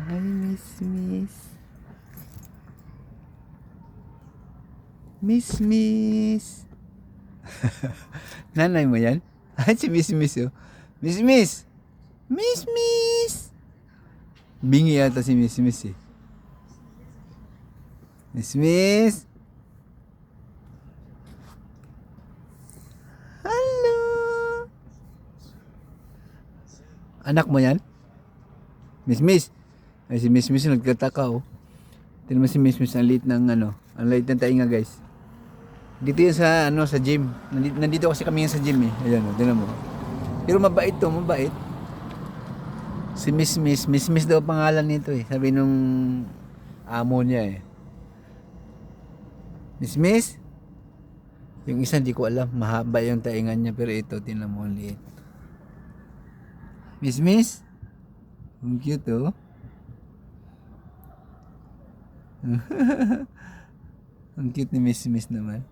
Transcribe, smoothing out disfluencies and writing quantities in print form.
Hi, Miss Miss. Miss Miss. Nanay mo yan? Ay, si Miss Miss oh. Miss Miss. Miss Miss. Bingi yata si Miss Miss eh. Miss Miss. Hello. Anak mo yan? Miss Miss. Ay, si Miss Miss nagtataka oh. Tignan mo si Miss Miss, ang liit ng ano, ang liit ng tainga guys. Dito yan sa ano, sa gym. Nandito kasi kami yan sa gym eh. Ayan oh, tignan mo. Pero mabait to, mabait. Si Miss Miss, Miss Miss daw pangalan nito eh. Sabi nung amo niya eh. Miss Miss? Yung isa hindi ko alam, mahaba yung taingan niya pero ito, tingnan mo ang liit. Miss Miss? Ang cute oh. Ang cute ni Miss Miss naman.